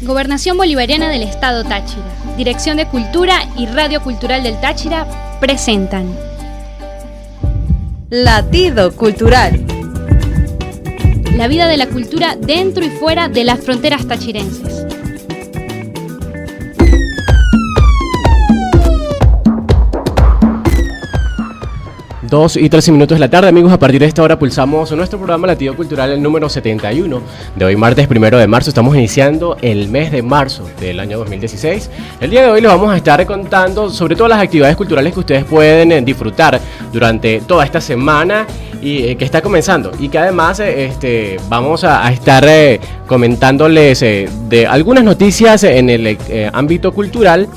Gobernación Bolivariana del Estado Táchira, Dirección de Cultura y Radio Cultural del Táchira presentan Latido Cultural. La vida de la cultura dentro y fuera de las fronteras tachirenses. Dos y 13 minutos de la tarde, amigos. A partir de esta hora pulsamos nuestro programa Latido Cultural, el número 71 de hoy, martes 1 de marzo. Estamos iniciando el mes de marzo del año 2016. El día de hoy les vamos a estar contando sobre todas las actividades culturales que ustedes pueden disfrutar durante toda esta semana y que está comenzando, y que además vamos a estar comentándoles de algunas noticias en el ámbito cultural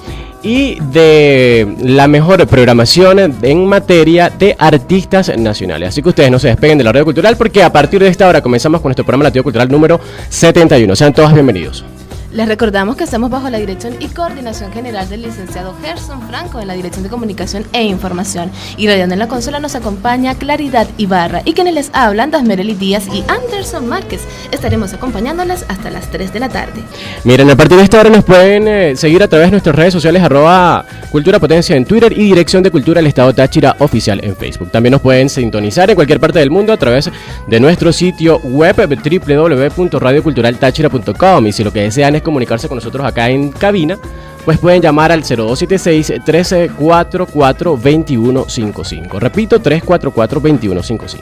y de la mejor programación en materia de artistas nacionales. Así que ustedes no se despeguen de la radio cultural, porque a partir de esta hora comenzamos con nuestro programa Latido Cultural número 71. Sean todos bienvenidos. Les recordamos que estamos bajo la dirección y coordinación general del licenciado Gerson Franco en la Dirección de Comunicación e Información. Y radiando en la consola nos acompaña Claridad Ibarra, y quienes les hablan, Dasmerely Díaz y Anderson Márquez. Estaremos acompañándoles hasta las 3 de la tarde. Miren, a partir de esta hora nos pueden seguir a través de nuestras redes sociales, @Cultura Potencia en Twitter y Dirección de Cultura del Estado Táchira Oficial en Facebook. También nos pueden sintonizar en cualquier parte del mundo a través de nuestro sitio web www.radioculturaltachira.com, y si lo que desean es comunicarse con nosotros acá en cabina, pues pueden llamar al 0276-1344-2155. Repito, 344-2155.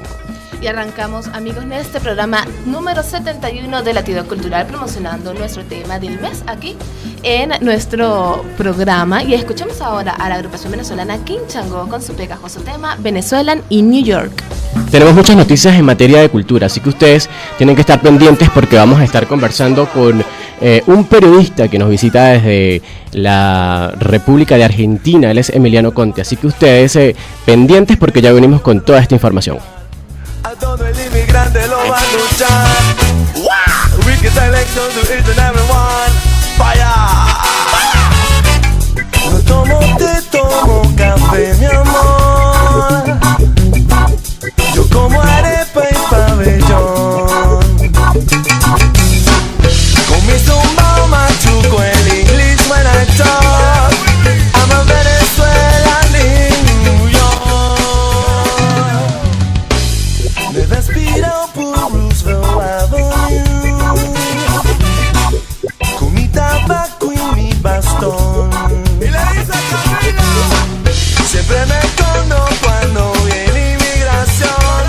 Y arrancamos, amigos, en este programa número 71 de Latido Cultural, promocionando nuestro tema del mes aquí en nuestro programa. Y escuchamos ahora a la agrupación venezolana Quinchango con su pegajoso tema Venezuelan y New York. Tenemos muchas noticias en materia de cultura, así que ustedes tienen que estar pendientes, porque vamos a estar conversando con un periodista que nos visita desde la República de Argentina. Él es Emiliano Conte, así que ustedes pendientes, porque ya venimos con toda esta información. A todo el inmigrante lo va a luchar. Wow. We can selection to each and everyone. Fire. No tomo, te tomo café, mi amor. Yo como arepa y pabellón. Con mi zumba machuco el English when I talk. I'm a Venezuelan in New York. Me respiro por Roosevelt Avenue, con mi tabaco y mi bastón. Y le dice a Camila, siempre me escondo cuando viene inmigración.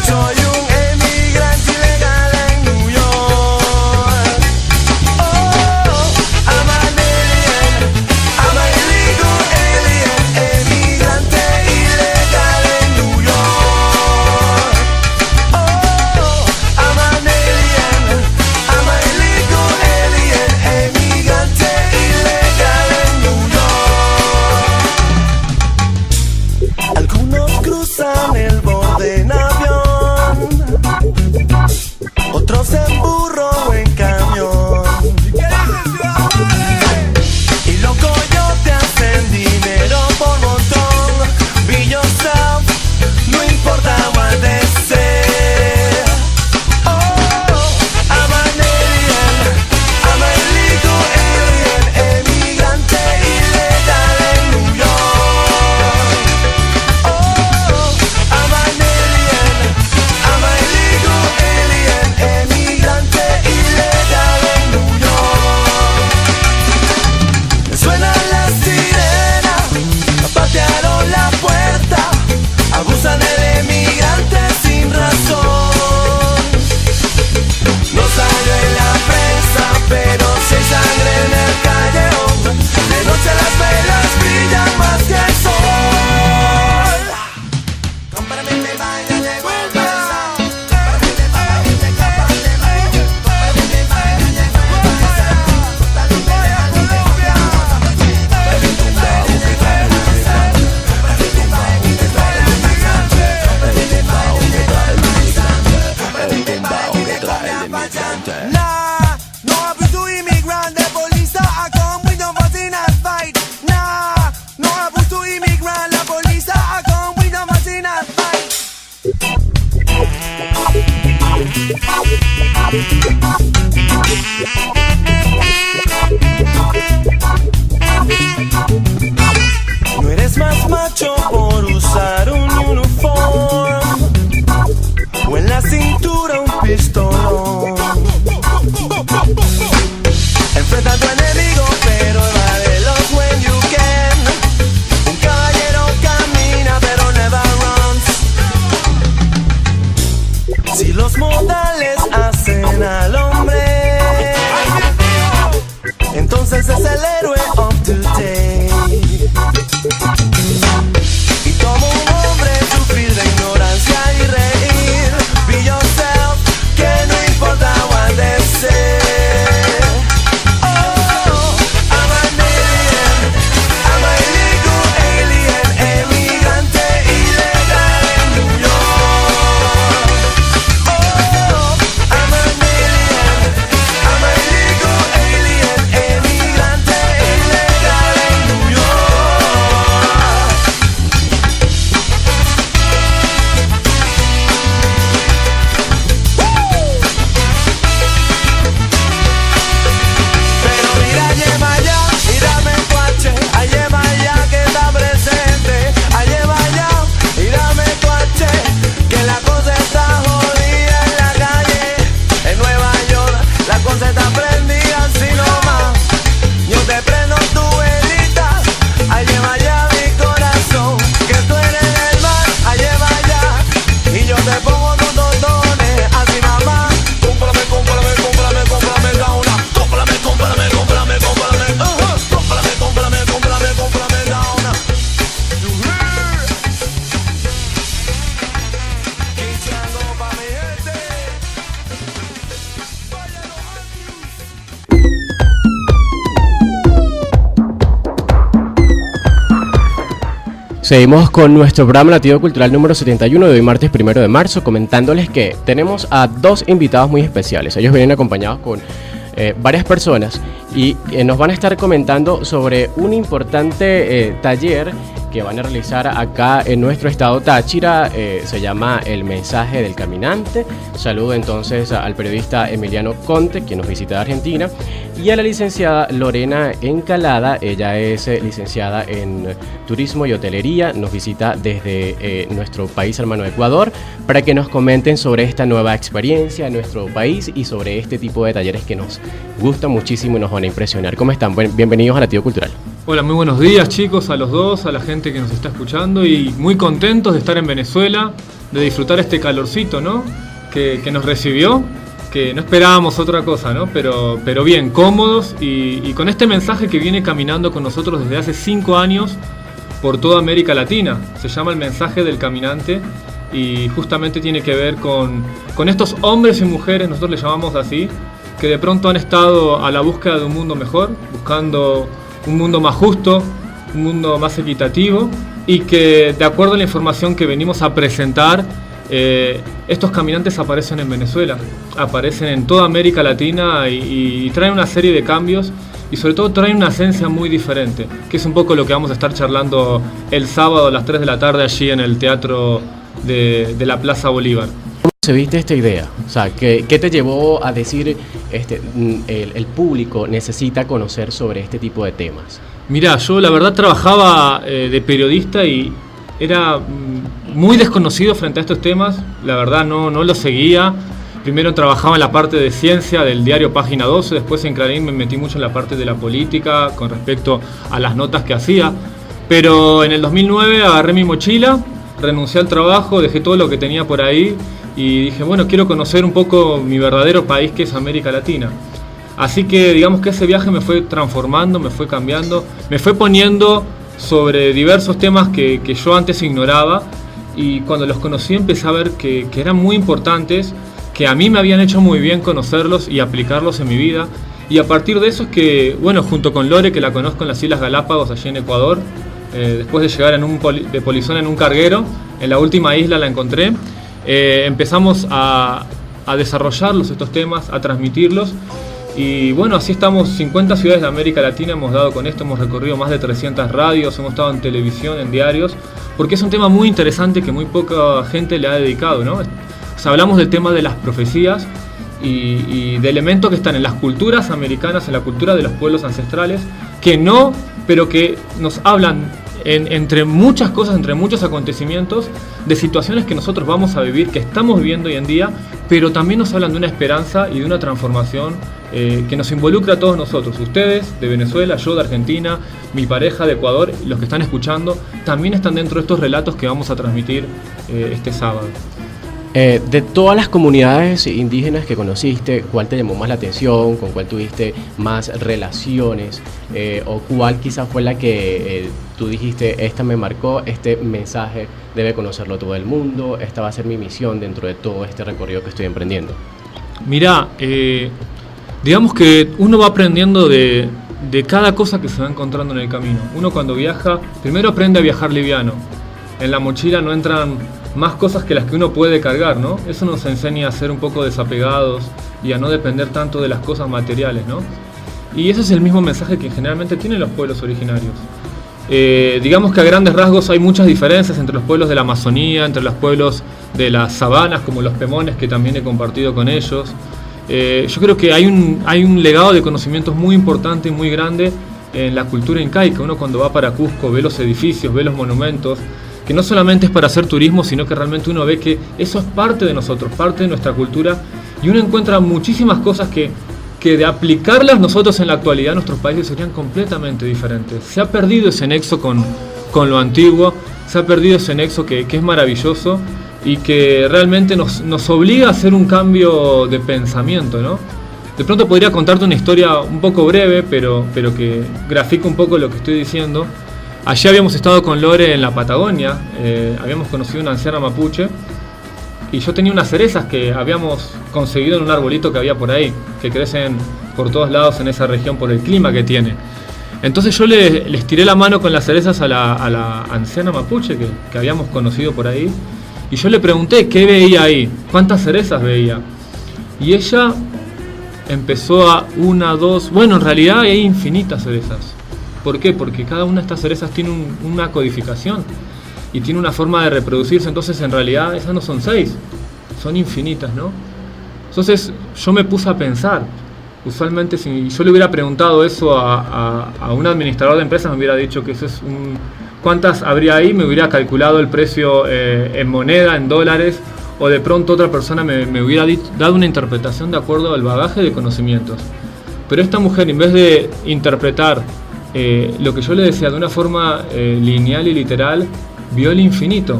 Soy un emigrante ilegal en New York. Oh, I'm an alien, I'm an illegal alien, emigrante ilegal en New York. Oh, I'm an alien, I'm an illegal alien, emigrante ilegal en New York. Algunos cruzan el borde en avión, otros en burro o en camión. Y los coyotes hacen dinero por montón. Be yourself, no importa what they say. Oh, I'm an alien, I'm an illegal alien, emigrante ilegal en New York. Oh, I'm an alien, I'm an illegal alien, emigrante ilegal en New York. Suenan las sirenas, patearon la puerta, abusan del emigrante sin razón. No sale en la prensa, pero si hay sangre en el callejón, de noche las velas brillan más que el sol. Cómprame mi baño de vuelta. Nah, no happy to immigrant, the police are come with no fussing and fight. Nah, no happy to immigrant, the police are come with no fussing and fight. los modales hacen al hombre. Entonces es el héroe of today. Y como un hombre sufrir de ignorancia y reír. Be yourself, que no importa what they say. Oh, I'm an alien, I'm a illegal alien, emigrante ilegal en New York. Oh, I'm an alien, I'm a illegal alien, emigrante ilegal en New York. Pero mira, lleva ya, mírame cuache, ay, lleva ya que está presente, ay, lleva ya, mírame cuache, que la cosa está jodida en la calle, en Nueva York, la cosa está prendida así nomás, yo te prendo tu velita, ay, lleva ya mi corazón, que tú eres el mar, ay, lleva ya, y yo te pongo tus totones, así mamá, cómprame, cómprame, cómprame, cómprame gauna, cómprame, cómprame, cómprame, cómprame, cómprame, cómprame, cómprame, cómprame gauna. You hear? Quichando pa' mi gente. Seguimos con nuestro programa Latido Cultural número 71 de hoy martes 1 de marzo, comentándoles que tenemos a dos invitados muy especiales. Ellos vienen acompañados con varias personas y nos van a estar comentando sobre un importante taller que van a realizar acá en nuestro estado Táchira. Se llama El Mensaje del Caminante. Saludo entonces al periodista Emiliano Conte, quien nos visita de Argentina, y a la licenciada Lorena Encalada. Ella es licenciada en Turismo y Hotelería. Nos visita desde nuestro país hermano Ecuador para que nos comenten sobre esta nueva experiencia en nuestro país y sobre este tipo de talleres que nos gustan muchísimo y nos van a impresionar. ¿Cómo están? Bienvenidos a Latido Cultural. Hola, muy buenos días chicos, a los dos, a la gente que nos está escuchando y muy contentos de estar en Venezuela, de disfrutar este calorcito, ¿no? Que nos recibió, que no esperábamos otra cosa, ¿no? Pero bien, cómodos y con este mensaje que viene caminando con nosotros desde hace 5 años por toda América Latina. Se llama El Mensaje del Caminante y justamente tiene que ver con estos hombres y mujeres, nosotros les llamamos así, que de pronto han estado a la búsqueda de un mundo mejor, buscando un mundo más justo, un mundo más equitativo y que de acuerdo a la información que venimos a presentar, estos caminantes aparecen en Venezuela, aparecen en toda América Latina y traen una serie de cambios y sobre todo traen una esencia muy diferente, que es un poco lo que vamos a estar charlando el sábado a las 3 de la tarde allí en el Teatro de la Plaza Bolívar. ¿Cómo se viste esta idea? O sea, ¿qué te llevó a decir el público necesita conocer sobre este tipo de temas? Mirá, yo la verdad trabajaba de periodista y era muy desconocido frente a estos temas, la verdad no lo seguía. Primero trabajaba en la parte de ciencia del diario Página 12, después en Clarín me metí mucho en la parte de la política con respecto a las notas que hacía. Pero en el 2009 agarré mi mochila, renuncié al trabajo, dejé todo lo que tenía por ahí y dije, bueno, quiero conocer un poco mi verdadero país, que es América Latina. Así que digamos que ese viaje me fue transformando, me fue cambiando, me fue poniendo sobre diversos temas que yo antes ignoraba y cuando los conocí empecé a ver que eran muy importantes, que a mí me habían hecho muy bien conocerlos y aplicarlos en mi vida. Y a partir de eso es que, bueno, junto con Lore, que la conozco en las Islas Galápagos, allí en Ecuador, después de llegar de polizón en un carguero, en la última isla la encontré, empezamos a desarrollarlos estos temas, a transmitirlos. Y bueno, así estamos, 50 ciudades de América Latina hemos dado con esto, hemos recorrido más de 300 radios, hemos estado en televisión, en diarios, porque es un tema muy interesante que muy poca gente le ha dedicado, ¿no? O sea, hablamos del tema de las profecías y de elementos que están en las culturas americanas, en la cultura de los pueblos ancestrales, que no, pero que nos hablan entre muchas cosas, entre muchos acontecimientos, de situaciones que nosotros vamos a vivir, que estamos viviendo hoy en día, pero también nos hablan de una esperanza y de una transformación que nos involucra a todos nosotros. Ustedes de Venezuela, yo de Argentina, mi pareja de Ecuador, los que están escuchando, también están dentro de estos relatos que vamos a transmitir este sábado. De todas las comunidades indígenas que conociste, ¿cuál te llamó más la atención? ¿Con cuál tuviste más relaciones? ¿O cuál quizás fue la que tú dijiste, esta me marcó, este mensaje debe conocerlo todo el mundo, esta va a ser mi misión dentro de todo este recorrido que estoy emprendiendo? Mirá, digamos que uno va aprendiendo de cada cosa que se va encontrando en el camino. Uno cuando viaja, primero aprende a viajar liviano. En la mochila no entran más cosas que las que uno puede cargar, ¿no? Eso nos enseña a ser un poco desapegados y a no depender tanto de las cosas materiales, ¿no? Y ese es el mismo mensaje que generalmente tienen los pueblos originarios. Digamos que a grandes rasgos hay muchas diferencias entre los pueblos de la Amazonía, entre los pueblos de las sabanas, como los Pemones, que también he compartido con ellos. Yo creo que hay un legado de conocimientos muy importante y muy grande en la cultura incaica. Uno cuando va para Cusco ve los edificios, ve los monumentos, que no solamente es para hacer turismo, sino que realmente uno ve que eso es parte de nosotros, parte de nuestra cultura, y uno encuentra muchísimas cosas que de aplicarlas nosotros en la actualidad, nuestros países serían completamente diferentes. Se ha perdido ese nexo con lo antiguo, se ha perdido ese nexo que es maravilloso y que realmente nos obliga a hacer un cambio de pensamiento, ¿no? De pronto podría contarte una historia un poco breve, pero que grafica un poco lo que estoy diciendo. Allí habíamos estado con Lore en la Patagonia, habíamos conocido una anciana mapuche y yo tenía unas cerezas que habíamos conseguido en un arbolito que había por ahí, que crecen por todos lados en esa región por el clima que tiene. Entonces yo les tiré la mano con las cerezas a la anciana mapuche que habíamos conocido por ahí y yo le pregunté qué veía ahí, cuántas cerezas veía. Y ella empezó a una, dos, bueno, en realidad hay infinitas cerezas. ¿Por qué? Porque cada una de estas cerezas tiene una codificación y tiene una forma de reproducirse, entonces en realidad esas no son 6, son infinitas, ¿no? Entonces yo me puse a pensar, usualmente si yo le hubiera preguntado eso a un administrador de empresas me hubiera dicho que eso es ¿cuántas habría ahí? Me hubiera calculado el precio en moneda, en dólares, o de pronto otra persona me hubiera dado una interpretación de acuerdo al bagaje de conocimientos. Pero esta mujer, en vez de interpretar lo que yo le decía de una forma lineal y literal, vio el infinito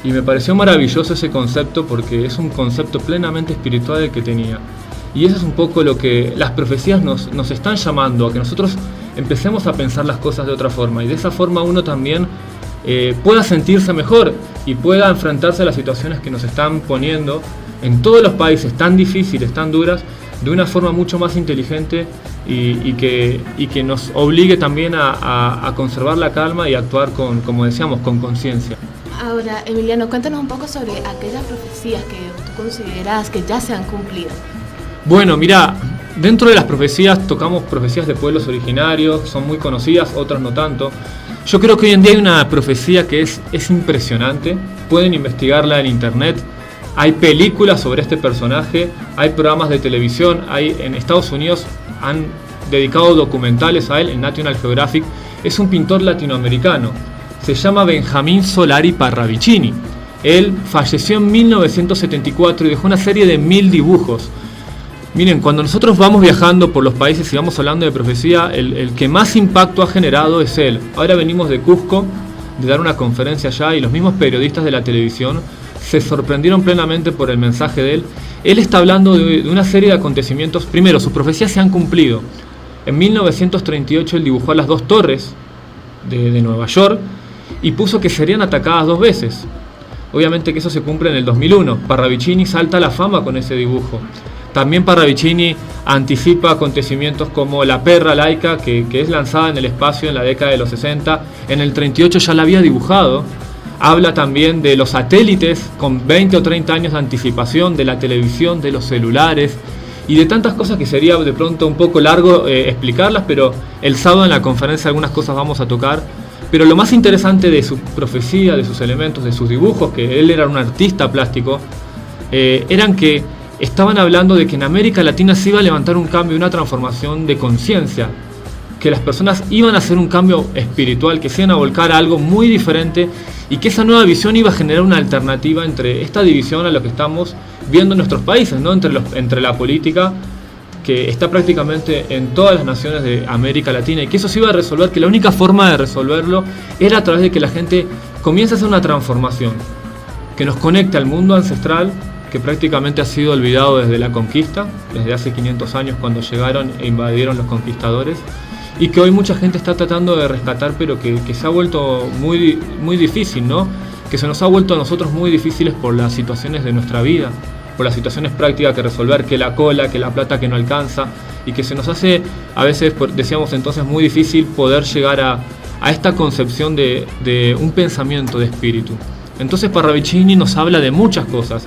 y me pareció maravilloso ese concepto porque es un concepto plenamente espiritual el que tenía, y eso es un poco lo que las profecías nos están llamando, a que nosotros empecemos a pensar las cosas de otra forma y de esa forma uno también pueda sentirse mejor y pueda enfrentarse a las situaciones que nos están poniendo en todos los países tan difíciles, tan duras, de una forma mucho más inteligente y que nos obligue también a conservar la calma y actuar como decíamos, con conciencia. Ahora, Emiliano, cuéntanos un poco sobre aquellas profecías que tú consideras que ya se han cumplido. Bueno, mira, dentro de las profecías tocamos profecías de pueblos originarios, son muy conocidas, otras no tanto. Yo creo que hoy en día hay una profecía que es impresionante, pueden investigarla en internet. Hay películas sobre este personaje, hay programas de televisión, en Estados Unidos han dedicado documentales a él, en National Geographic. Es un pintor latinoamericano, se llama Benjamín Solari Parravicini. Él falleció en 1974 y dejó una serie de 1000 dibujos. Miren, cuando nosotros vamos viajando por los países y vamos hablando de profecía, el que más impacto ha generado es él. Ahora venimos de Cusco, de dar una conferencia allá, y los mismos periodistas de la televisión se sorprendieron plenamente por el mensaje de él. Él está hablando de una serie de acontecimientos. Primero, sus profecías se han cumplido. En 1938 él dibujó las 2 torres de Nueva York y puso que serían atacadas 2 veces. Obviamente que eso se cumple en el 2001. Parravicini salta a la fama con ese dibujo. También Parravicini anticipa acontecimientos como la perra laica, que es lanzada en el espacio en la década de los 60. En el 38 ya la había dibujado. Habla también de los satélites con 20 o 30 años de anticipación, de la televisión, de los celulares y de tantas cosas que sería de pronto un poco largo explicarlas, pero el sábado en la conferencia algunas cosas vamos a tocar. Pero lo más interesante de su profecía, de sus elementos, de sus dibujos, que él era un artista plástico, eran que estaban hablando de que en América Latina se iba a levantar un cambio, una transformación de conciencia, que las personas iban a hacer un cambio espiritual, que se iban a volcar a algo muy diferente y que esa nueva visión iba a generar una alternativa entre esta división a lo que estamos viendo en nuestros países, ¿no? entre la política que está prácticamente en todas las naciones de América Latina, y que eso se iba a resolver, que la única forma de resolverlo era a través de que la gente comience a hacer una transformación. que nos conecte al mundo ancestral, que prácticamente ha sido olvidado desde la conquista, desde hace 500 años cuando llegaron e invadieron los conquistadores, y que hoy mucha gente está tratando de rescatar, pero que se ha vuelto muy, muy difícil, ¿no? Que se nos ha vuelto a nosotros muy difíciles por las situaciones de nuestra vida, por las situaciones prácticas que resolver, que la cola, que la plata que no alcanza, y que se nos hace a veces, decíamos entonces, muy difícil poder llegar a esta concepción de un pensamiento de espíritu. Entonces Parravicini nos habla de muchas cosas,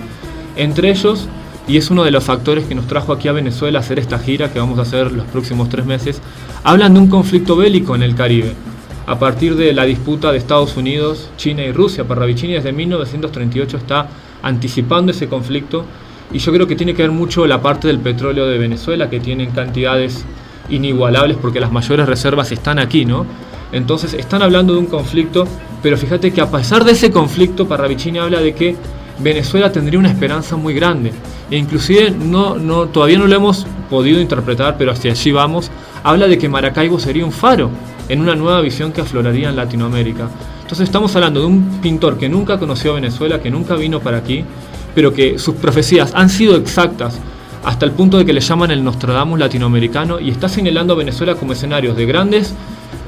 entre ellos, y es uno de los factores que nos trajo aquí a Venezuela a hacer esta gira que vamos a hacer los próximos 3 meses, hablan de un conflicto bélico en el Caribe, a partir de la disputa de Estados Unidos, China y Rusia. Parravicini desde 1938 está anticipando ese conflicto, y yo creo que tiene que ver mucho la parte del petróleo de Venezuela, que tienen cantidades inigualables porque las mayores reservas están aquí, ¿no? Entonces están hablando de un conflicto, pero fíjate que a pesar de ese conflicto, Parravicini habla de que Venezuela tendría una esperanza muy grande, e inclusive todavía no lo hemos podido interpretar, pero hacia allí vamos. Habla de que Maracaibo sería un faro en una nueva visión que afloraría en Latinoamérica. Entonces estamos hablando de un pintor que nunca conoció Venezuela, que nunca vino para aquí, pero que sus profecías han sido exactas hasta el punto de que le llaman el Nostradamus latinoamericano, y está señalando a Venezuela como escenarios de grandes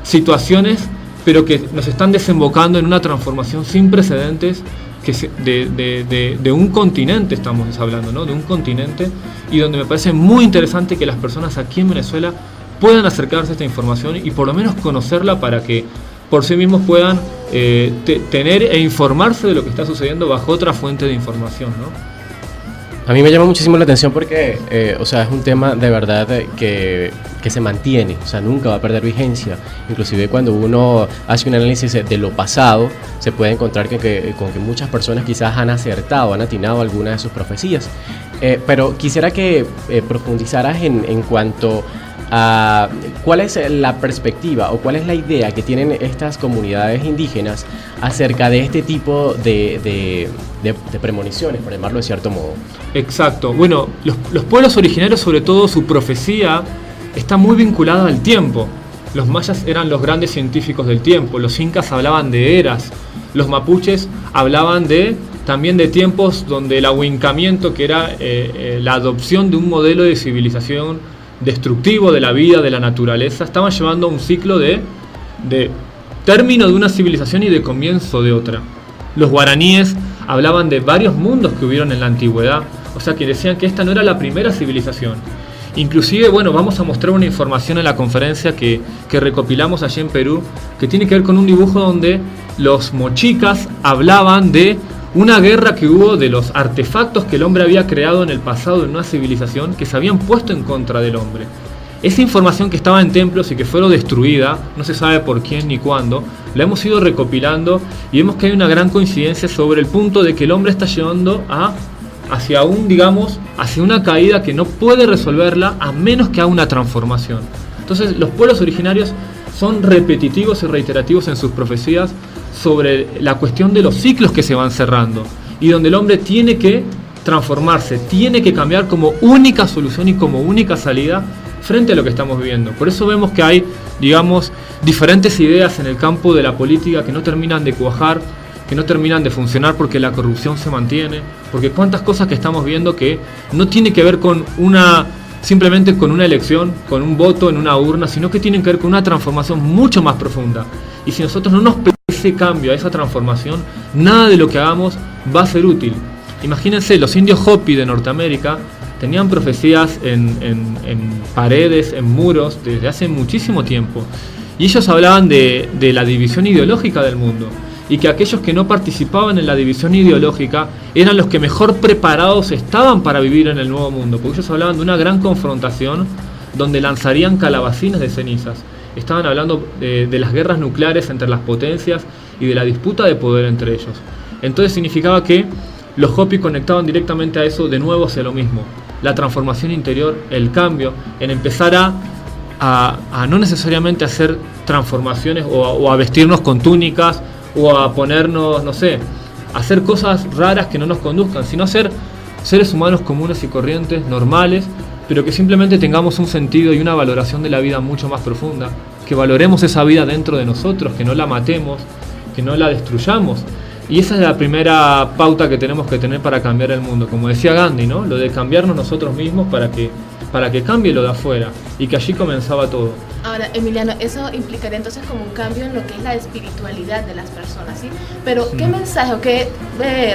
situaciones, pero que nos están desembocando en una transformación sin precedentes, que de un continente estamos hablando, ¿no? De un continente, y donde me parece muy interesante que las personas aquí en Venezuela puedan acercarse a esta información y por lo menos conocerla, para que por sí mismos puedan tener e informarse de lo que está sucediendo bajo otra fuente de información, ¿no? A mí me llama muchísimo la atención porque, o sea, es un tema de verdad que se mantiene, o sea, nunca va a perder vigencia. Inclusive cuando uno hace un análisis de lo pasado, se puede encontrar con que muchas personas quizás han acertado, han atinado algunas de sus profecías. Pero quisiera que profundizaras en cuanto a cuál es la perspectiva o cuál es la idea que tienen estas comunidades indígenas acerca de este tipo de premoniciones, por llamarlo de cierto modo. Exacto. Bueno, los pueblos originarios, sobre todo su profecía, está muy vinculada al tiempo. Los mayas eran los grandes científicos del tiempo, los incas hablaban de eras, los mapuches hablaban también de tiempos donde el ahuincamiento, que era la adopción de un modelo de civilización destructivo de la vida, de la naturaleza, estaban llevando a un ciclo de término de una civilización y de comienzo de otra. Los guaraníes hablaban de varios mundos que hubieron en la antigüedad, o sea que decían que esta no era la primera civilización. Inclusive, bueno, vamos a mostrar una información en la conferencia que recopilamos allí en Perú, que tiene que ver con un dibujo donde los mochicas hablaban de una guerra que hubo, de los artefactos que el hombre había creado en el pasado en una civilización, que se habían puesto en contra del hombre. Esa información que estaba en templos y que fue destruida, no se sabe por quién ni cuándo, la hemos ido recopilando y vemos que hay una gran coincidencia sobre el punto de que el hombre está llevando hacia una caída que no puede resolverla a menos que haga una transformación. Entonces los pueblos originarios son repetitivos y reiterativos en sus profecías sobre la cuestión de los ciclos que se van cerrando y donde el hombre tiene que transformarse, tiene que cambiar como única solución y como única salida frente a lo que estamos viviendo. Por eso vemos que hay, diferentes ideas en el campo de la política que no terminan de cuajar, que no terminan de funcionar porque la corrupción se mantiene, porque cuántas cosas que estamos viendo que no tiene que ver con simplemente con una elección, con un voto en una urna, sino que tienen que ver con una transformación mucho más profunda. Y si nosotros no nos pedimos ese cambio, a esa transformación, nada de lo que hagamos va a ser útil. Imagínense, los indios Hopi de Norteamérica tenían profecías en paredes, en muros, desde hace muchísimo tiempo. Y ellos hablaban de la división ideológica del mundo. Y que aquellos que no participaban en la división ideológica eran los que mejor preparados estaban para vivir en el nuevo mundo. Porque ellos hablaban de una gran confrontación donde lanzarían calabacinas de cenizas. Estaban hablando de las guerras nucleares entre las potencias y de la disputa de poder entre ellos. Entonces significaba que los Hopi conectaban directamente a eso, de nuevo hacia lo mismo. La transformación interior, el cambio, en empezar a no necesariamente hacer transformaciones o a vestirnos con túnicas o a ponernos, a hacer cosas raras que no nos conduzcan, sino a ser seres humanos comunes y corrientes, normales, pero que simplemente tengamos un sentido y una valoración de la vida mucho más profunda, que valoremos esa vida dentro de nosotros, que no la matemos, que no la destruyamos. Y esa es la primera pauta que tenemos que tener para cambiar el mundo. Como decía Gandhi, ¿no? Lo de cambiarnos nosotros mismos para que cambie lo de afuera, y que allí comenzaba todo. Ahora, Emiliano, eso implicaría entonces como un cambio en lo que es la espiritualidad de las personas, ¿sí? Pero, ¿qué mensaje o qué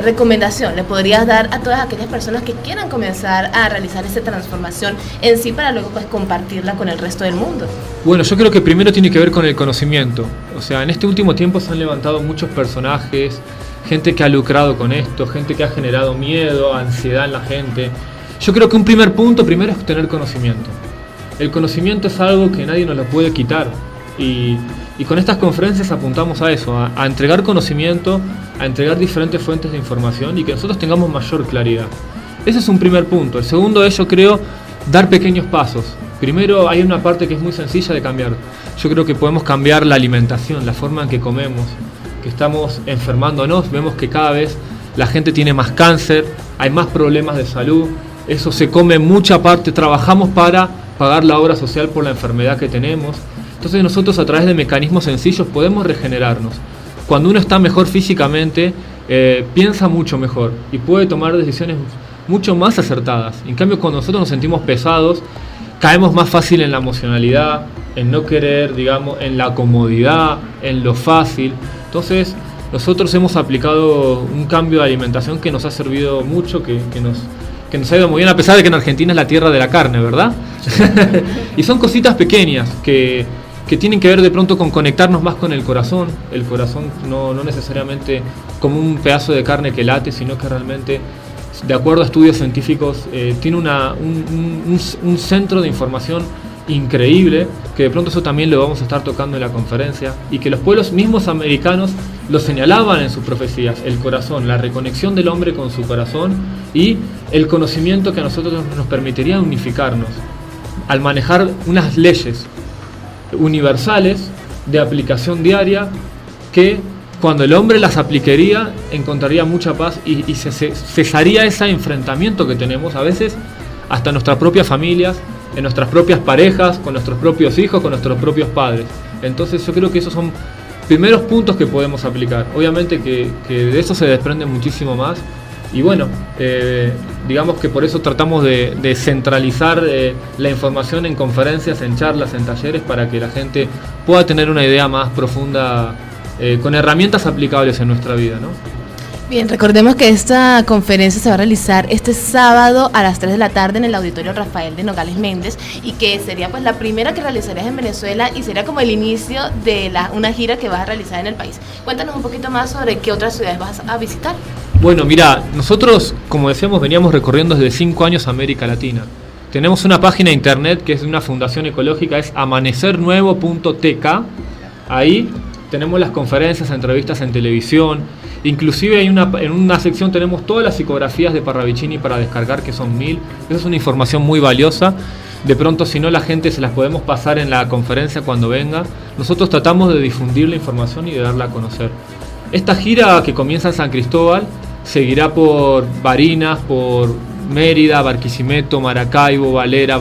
recomendación le podrías dar a todas aquellas personas que quieran comenzar a realizar esa transformación en sí para luego pues compartirla con el resto del mundo? Bueno, yo creo que primero tiene que ver con el conocimiento. O sea, en este último tiempo se han levantado muchos personajes, gente que ha lucrado con esto, gente que ha generado miedo, ansiedad en la gente. Yo creo que un primer punto primero es tener conocimiento. El conocimiento es algo que nadie nos lo puede quitar, y con estas conferencias apuntamos a eso, a entregar conocimiento, a entregar diferentes fuentes de información y que nosotros tengamos mayor claridad. Ese es un primer punto. El segundo es, yo creo, dar pequeños pasos. Primero hay una parte que es muy sencilla de cambiar. Yo creo que podemos cambiar la alimentación, la forma en que comemos, que estamos enfermándonos. Vemos que cada vez la gente tiene más cáncer, hay más problemas de salud. Eso se come mucha parte, trabajamos para pagar la obra social por la enfermedad que tenemos. Entonces nosotros a través de mecanismos sencillos podemos regenerarnos. Cuando uno está mejor físicamente, piensa mucho mejor y puede tomar decisiones mucho más acertadas. En cambio, cuando nosotros nos sentimos pesados, caemos más fácil en la emocionalidad, en no querer, digamos, en la comodidad, en lo fácil. Entonces nosotros hemos aplicado un cambio de alimentación que nos ha servido mucho, que nos ha ido muy bien, a pesar de que en Argentina es la tierra de la carne, ¿verdad? Y son cositas pequeñas que tienen que ver de pronto con conectarnos más con el corazón no necesariamente como un pedazo de carne que late, sino que realmente, de acuerdo a estudios científicos, tiene un centro de información increíble, que de pronto eso también lo vamos a estar tocando en la conferencia, y que los pueblos mismos americanos lo señalaban en sus profecías: el corazón, la reconexión del hombre con su corazón y el conocimiento que a nosotros nos permitiría unificarnos al manejar unas leyes universales de aplicación diaria, que cuando el hombre las aplicaría encontraría mucha paz y cesaría ese enfrentamiento que tenemos a veces hasta en nuestras propias familias, en nuestras propias parejas, con nuestros propios hijos, con nuestros propios padres. Entonces yo creo que esos son primeros puntos que podemos aplicar. Obviamente que de eso se desprende muchísimo más, y bueno, digamos que por eso tratamos de centralizar la información en conferencias, en charlas, en talleres, para que la gente pueda tener una idea más profunda, con herramientas aplicables en nuestra vida, ¿no? Bien, recordemos que esta conferencia se va a realizar este sábado a las 3 de la tarde en el Auditorio Rafael de Nogales Méndez, y que sería pues la primera que realizarías en Venezuela y sería como el inicio de una gira que vas a realizar en el país. Cuéntanos un poquito más sobre qué otras ciudades vas a visitar. Bueno, mira, nosotros, como decíamos, veníamos recorriendo desde 5 años América Latina. Tenemos una página de internet que es de una fundación ecológica, es amanecernuevo.tk. Ahí tenemos las conferencias, entrevistas en televisión. Inclusive en una sección tenemos todas las psicografías de Parravicini para descargar, que son 1000. Esa es una información muy valiosa. De pronto, si no, la gente se las podemos pasar en la conferencia cuando venga. Nosotros tratamos de difundir la información y de darla a conocer. Esta gira, que comienza en San Cristóbal, seguirá por Barinas, por Mérida, Barquisimeto, Maracaibo, Valera,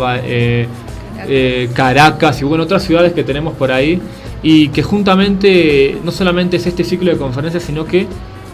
Caracas y bueno, otras ciudades que tenemos por ahí, y que juntamente no solamente es este ciclo de conferencias, sino que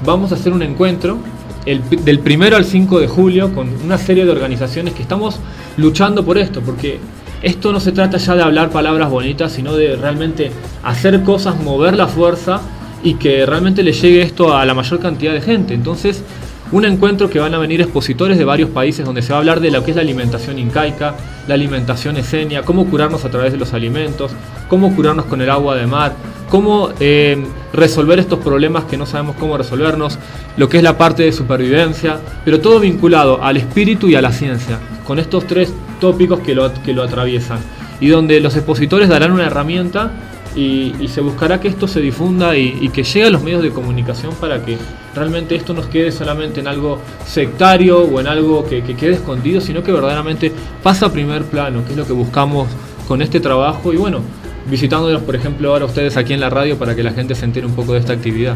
vamos a hacer un encuentro del 1 al 5 de julio con una serie de organizaciones que estamos luchando por esto, porque esto no se trata ya de hablar palabras bonitas, sino de realmente hacer cosas, mover la fuerza y que realmente le llegue esto a la mayor cantidad de gente. Entonces, un encuentro que van a venir expositores de varios países, donde se va a hablar de lo que es la alimentación incaica, la alimentación esenia, cómo curarnos a través de los alimentos, cómo curarnos con el agua de mar, cómo resolver estos problemas que no sabemos cómo resolvernos, lo que es la parte de supervivencia, pero todo vinculado al espíritu y a la ciencia, con estos 3 tópicos que lo atraviesan, y donde los expositores darán una herramienta y se buscará que esto se difunda y que llegue a los medios de comunicación, para que realmente esto no quede solamente en algo sectario o en algo que quede escondido, sino que verdaderamente pasa a primer plano, que es lo que buscamos con este trabajo. Y bueno, visitándolos, por ejemplo, ahora ustedes aquí en la radio, para que la gente se entere un poco de esta actividad.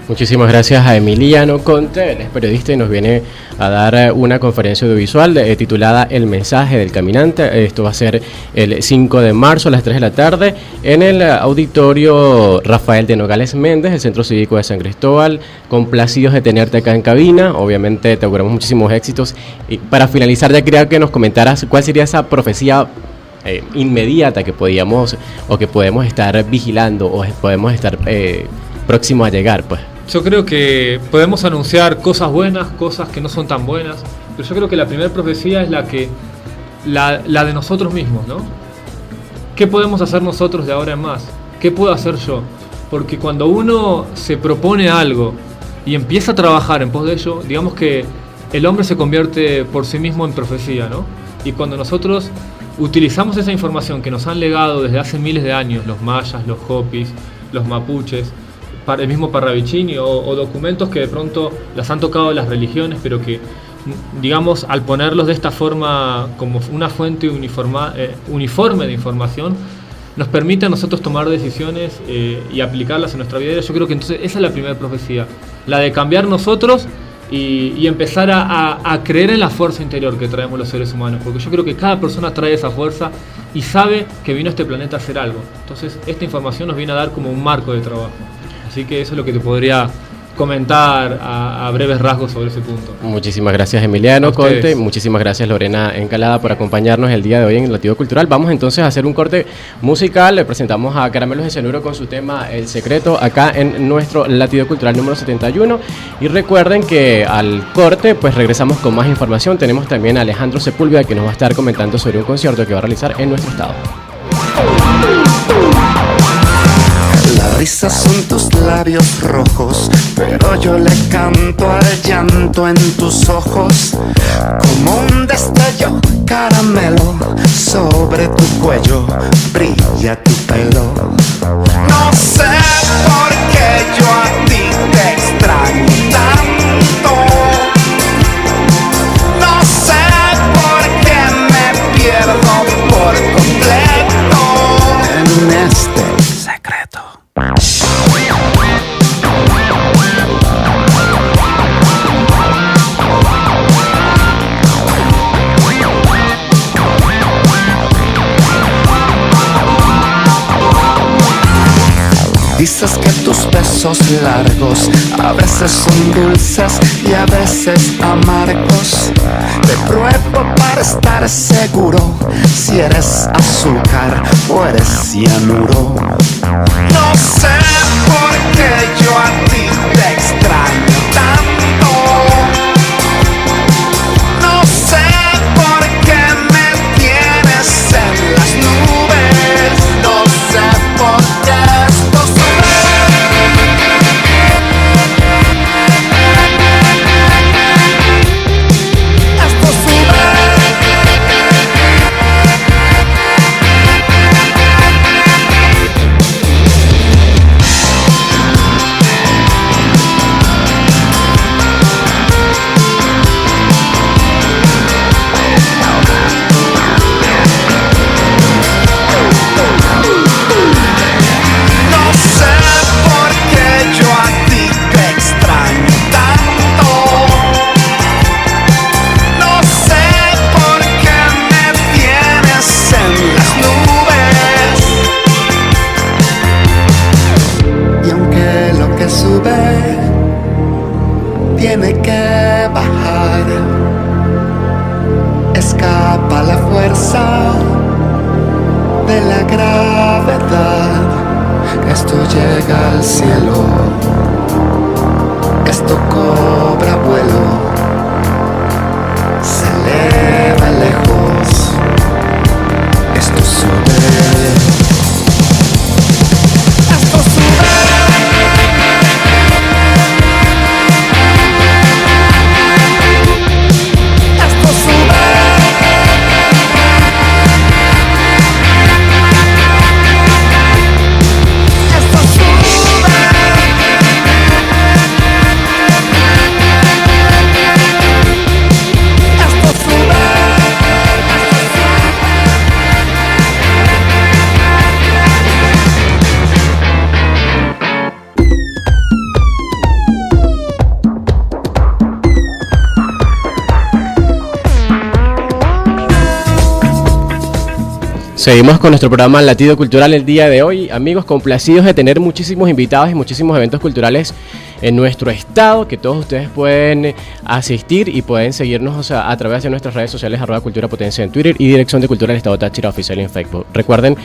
Muchísimas gracias a Emiliano Conte, él es periodista y nos viene a dar una conferencia audiovisual titulada El mensaje del caminante. Esto va a ser el 5 de marzo a las 3 de la tarde en el auditorio Rafael de Nogales Méndez, el Centro Cívico de San Cristóbal. Complacidos de tenerte acá en cabina, obviamente te auguramos muchísimos éxitos. Y para finalizar, ya quería que nos comentaras cuál sería esa profecía inmediata que podíamos o que podemos estar vigilando o podemos estar próximos a llegar, pues. Yo creo que podemos anunciar cosas buenas, cosas que no son tan buenas, pero yo creo que la primera profecía es la de nosotros mismos, ¿no? ¿Qué podemos hacer nosotros de ahora en más? ¿Qué puedo hacer yo? Porque cuando uno se propone algo y empieza a trabajar en pos de ello, digamos que el hombre se convierte por sí mismo en profecía, ¿no? Y cuando nosotros utilizamos esa información que nos han legado desde hace miles de años, los mayas, los hopis, los mapuches, el mismo Parravicini o documentos que de pronto las han tocado las religiones, pero que, digamos, al ponerlos de esta forma como una fuente uniforme de información, nos permite a nosotros tomar decisiones y aplicarlas en nuestra vida. Yo creo que entonces esa es la primera profecía, la de cambiar nosotros y empezar a creer en la fuerza interior que traemos los seres humanos, porque yo creo que cada persona trae esa fuerza y sabe que vino a este planeta a hacer algo. Entonces esta información nos viene a dar como un marco de trabajo. Así que eso es lo que te podría comentar a breves rasgos sobre ese punto. Muchísimas gracias Emiliano Conte, muchísimas gracias Lorena Encalada por acompañarnos el día de hoy en el Latido Cultural. Vamos entonces a hacer un corte musical. Le presentamos a Caramelos de Cianuro con su tema El Secreto acá en nuestro Latido Cultural número 71. Y recuerden que al corte pues regresamos con más información. Tenemos también a Alejandro Sepúlveda que nos va a estar comentando sobre un concierto que va a realizar en nuestro estado. La risa son tus labios rojos, pero yo le canto al llanto en tus ojos. Como un destello caramelo, sobre tu cuello brilla tu pelo. No sé por qué yo a ti te extraño tanto. No sé por qué me pierdo por completo en este secreto. Dices que tus besos largos a veces son dulces y a veces amargos. Te pruebo para estar seguro si eres azúcar o eres cianuro. No sé por qué yo a ti te extraño tanto. No sé por qué me tienes en las nubes. No sé por qué. Tiene que bajar, escapa la fuerza de la gravedad. Esto llega al cielo, esto cobra vuelo, se eleva lejos, esto sube. Esto sube. Seguimos con nuestro programa Latido Cultural el día de hoy. Amigos, complacidos de tener muchísimos invitados y muchísimos eventos culturales en nuestro estado, que todos ustedes pueden asistir y pueden seguirnos a través de nuestras redes sociales, @culturapotencia en Twitter y Dirección de Cultura del Estado Táchira Oficial en Facebook. Recuerden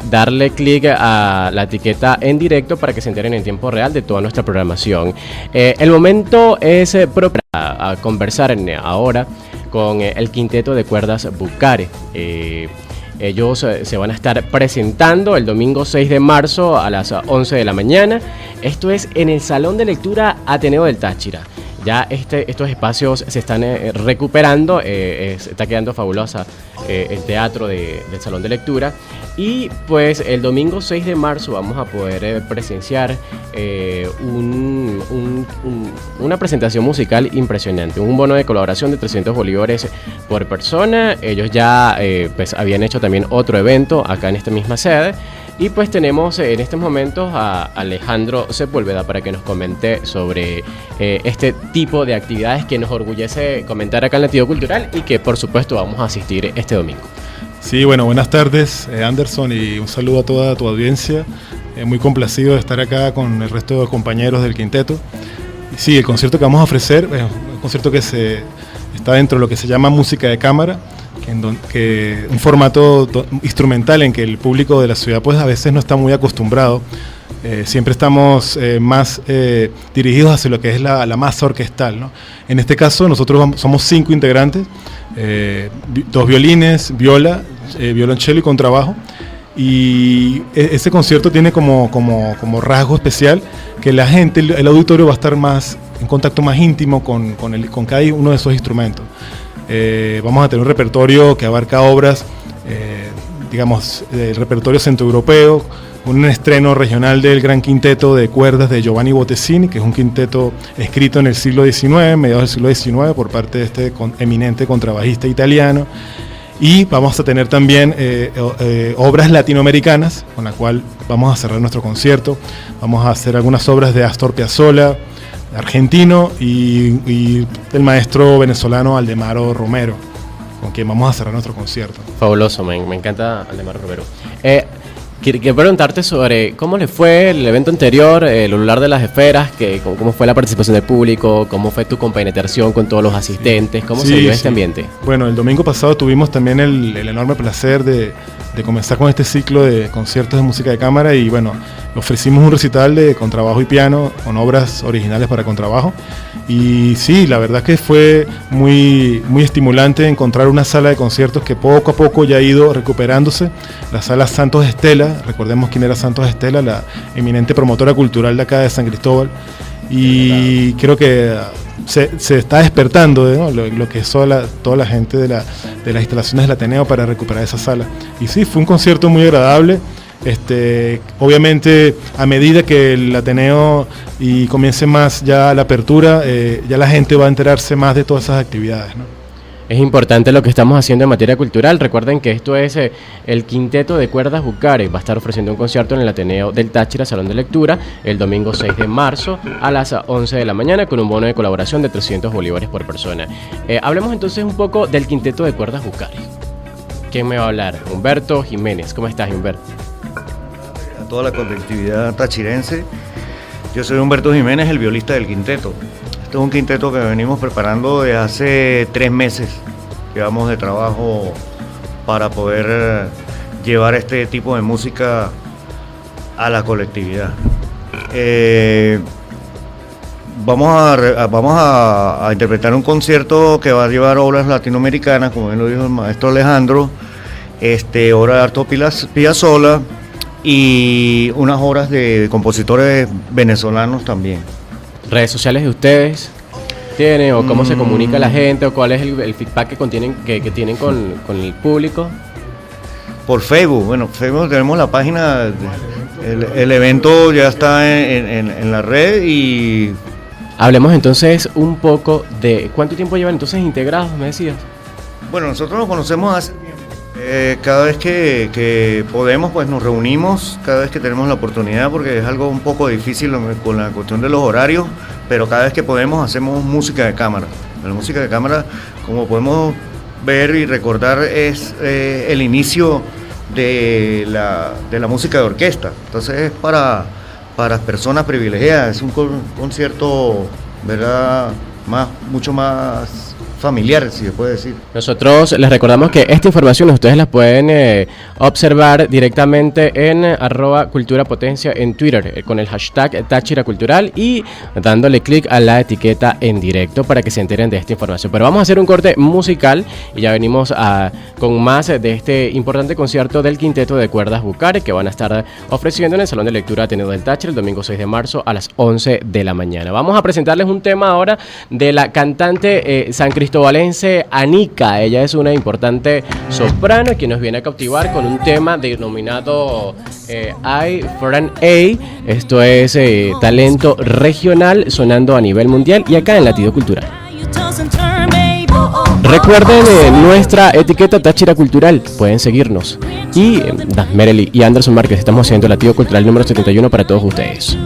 darle clic a la etiqueta en directo para que se enteren en tiempo real de toda nuestra programación. El momento es propio a conversar ahora con el quinteto de cuerdas Bucare. Ellos se van a estar presentando el domingo 6 de marzo a las 11 de la mañana. Esto es en el Salón de Lectura Ateneo del Táchira. Ya estos espacios se están recuperando, está quedando fabulosa el teatro del Salón de Lectura. Y pues el domingo 6 de marzo vamos a poder presenciar una presentación musical impresionante. Un bono de colaboración de 300 bolívares por persona. Ellos ya pues habían hecho también otro evento acá en esta misma sede. Y pues tenemos en estos momentos a Alejandro Sepúlveda para que nos comente sobre este tipo de actividades que nos orgullece comentar acá en Latido Cultural y que por supuesto vamos a asistir este domingo. Sí, bueno, buenas tardes Anderson, y un saludo a toda tu audiencia. Muy complacido de estar acá con el resto de compañeros del quinteto. Y sí, el concierto que vamos a ofrecer es un concierto que está dentro de lo que se llama música de cámara, que un formato instrumental en que el público de la ciudad pues a veces no está muy acostumbrado. Siempre estamos más dirigidos hacia lo que es la masa orquestal, ¿no? En este caso nosotros somos 5 integrantes, 2 violines, viola, violonchelo y contrabajo. Y ese concierto tiene como rasgo especial que la gente, el auditorio va a estar más en contacto más íntimo con cada uno de esos instrumentos. Vamos a tener un repertorio que abarca obras, digamos, del repertorio centroeuropeo, un estreno regional del Gran Quinteto de Cuerdas de Giovanni Bottesini, que es un quinteto escrito en el siglo XIX, mediados del siglo XIX, por parte de este eminente contrabajista italiano. Y vamos a tener también obras latinoamericanas, con la cual vamos a cerrar nuestro concierto. Vamos a hacer algunas obras de Astor Piazzolla, argentino, y el maestro venezolano Aldemaro Romero, con quien vamos a cerrar nuestro concierto. Fabuloso, me encanta Aldemaro Romero. Quiero preguntarte sobre cómo le fue el evento anterior, el Lular de las Esferas, cómo fue la participación del público, cómo fue tu compenetración con todos los asistentes, cómo se dio este ambiente. Bueno, el domingo pasado tuvimos también el enorme placer de comenzar con este ciclo de conciertos de música de cámara, y bueno, ofrecimos un recital de contrabajo y piano con obras originales para contrabajo. Y sí, la verdad que fue muy, muy estimulante encontrar una sala de conciertos que poco a poco ya ha ido recuperándose. La sala Santos Estela, recordemos quién era Santos Estela, la eminente promotora cultural de acá de San Cristóbal. Y creo que se está despertando, ¿no? lo que es toda la gente de las instalaciones del Ateneo para recuperar esa sala. Y sí, fue un concierto muy agradable. Obviamente a medida que el Ateneo y comience más ya la apertura, ya la gente va a enterarse más de todas esas actividades, ¿no? Es importante lo que estamos haciendo en materia cultural. Recuerden que esto es el Quinteto de Cuerdas Bucare. Va a estar ofreciendo un concierto en el Ateneo del Táchira, Salón de Lectura, el domingo 6 de marzo a las 11 de la mañana con un bono de colaboración de 300 bolívares por persona. Hablemos entonces un poco del Quinteto de Cuerdas Bucare. ¿Quién me va a hablar? Humberto Jiménez. ¿Cómo estás, Humberto? A toda la colectividad tachirense. Yo soy Humberto Jiménez, el violista del quinteto. Este es un quinteto que venimos preparando desde hace 3 meses. Llevamos de trabajo para poder llevar este tipo de música a la colectividad. Vamos a interpretar un concierto que va a llevar obras latinoamericanas, como bien lo dijo el maestro Alejandro, obras de Astor Piazzolla y unas obras de compositores venezolanos también. ¿Redes sociales de ustedes tienen o cómo se comunica la gente o cuál es el feedback que tienen con el público? Por Facebook. Bueno, Facebook tenemos la página, el evento ya está en la red. Y hablemos entonces un poco de cuánto tiempo llevan entonces integrados, me decías. Bueno, nosotros nos conocemos hace tiempo. Cada vez que podemos, pues nos reunimos, cada vez que tenemos la oportunidad, porque es algo un poco difícil con la cuestión de los horarios, pero cada vez que podemos hacemos música de cámara. La música de cámara, como podemos ver y recordar, es el inicio de la música de orquesta. Entonces es para personas privilegiadas, es un concierto, ¿verdad?, mucho más familiar, si se puede decir. Nosotros les recordamos que esta información ustedes la pueden observar directamente en @culturapotencia en Twitter con el hashtag Táchira Cultural y dándole clic a la etiqueta en directo para que se enteren de esta información. Pero vamos a hacer un corte musical y ya venimos con más de este importante concierto del Quinteto de Cuerdas Bucare que van a estar ofreciendo en el Salón de Lectura Ateneo del Táchira el domingo 6 de marzo a las 11 de la mañana. Vamos a presentarles un tema ahora de la cantante san cristobalense Anika. Ella es una importante soprano que nos viene a cautivar con un tema denominado I for an A. Esto es talento regional sonando a nivel mundial y acá en Latido Cultural. Recuerden nuestra etiqueta Táchira Cultural, pueden seguirnos. Y Dasmerely y Anderson Márquez, estamos haciendo Latido Cultural número 71 para todos ustedes.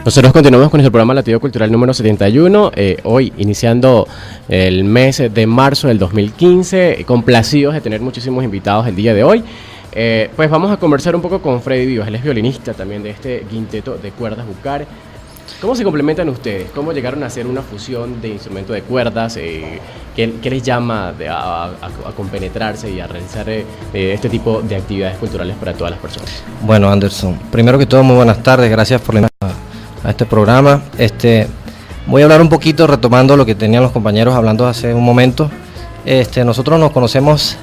Nosotros continuamos con nuestro programa Latido Cultural número 71, hoy iniciando el mes de marzo del 2015, complacidos de tener muchísimos invitados el día de hoy. Pues vamos a conversar un poco con Freddy Vivas, él es violinista también de este Quinteto de Cuerdas Bucare. ¿Cómo se complementan ustedes? ¿Cómo llegaron a hacer una fusión de instrumentos de cuerdas? ¿Qué les llama a compenetrarse y a realizar este tipo de actividades culturales para todas las personas? Bueno, Anderson, primero que todo, muy buenas tardes, gracias por la invitación a este programa. Voy a hablar un poquito retomando lo que tenían los compañeros hablando hace un momento. Nosotros nos conocemos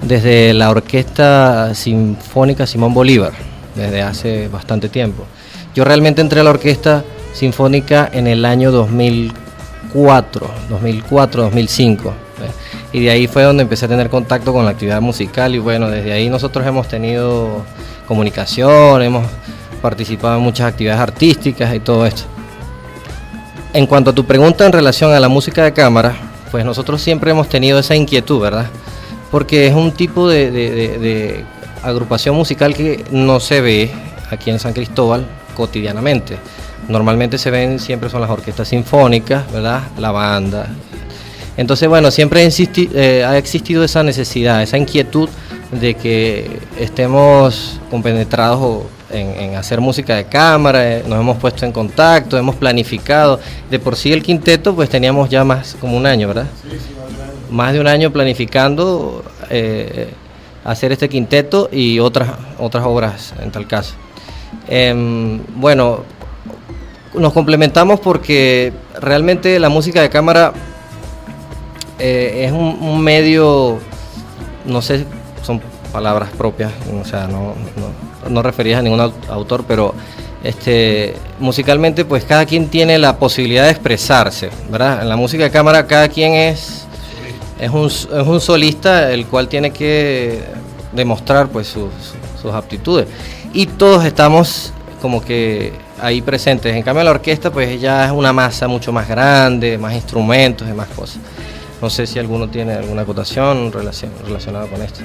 desde la Orquesta Sinfónica Simón Bolívar, desde hace bastante tiempo. Yo realmente entré a la Orquesta Sinfónica en el año 2004-2005, y de ahí fue donde empecé a tener contacto con la actividad musical, y bueno, desde ahí nosotros hemos tenido comunicación, hemos participado en muchas actividades artísticas y todo esto. En cuanto a tu pregunta en relación a la música de cámara, pues nosotros siempre hemos tenido esa inquietud, ¿verdad? Porque es un tipo de agrupación musical que no se ve aquí en San Cristóbal cotidianamente. Normalmente se ven, siempre son las orquestas sinfónicas, ¿verdad? La banda. Entonces, bueno, siempre ha existido esa necesidad, esa inquietud de que estemos compenetrados en hacer música de cámara. Nos hemos puesto en contacto, hemos planificado. De por sí el quinteto, pues teníamos ya más como un año, ¿verdad? Sí, más de un año planificando hacer este quinteto y otras obras en tal caso. Bueno, nos complementamos porque realmente la música de cámara es un medio, no sé, son palabras propias, o sea, no referidas a ningún autor, pero musicalmente pues cada quien tiene la posibilidad de expresarse, ¿verdad? En la música de cámara cada quien es un solista, el cual tiene que demostrar pues sus aptitudes, y todos estamos como que ahí presentes. En cambio la orquesta pues ya es una masa mucho más grande, más instrumentos y más cosas. No sé si alguno tiene alguna acotación relacionada con esto.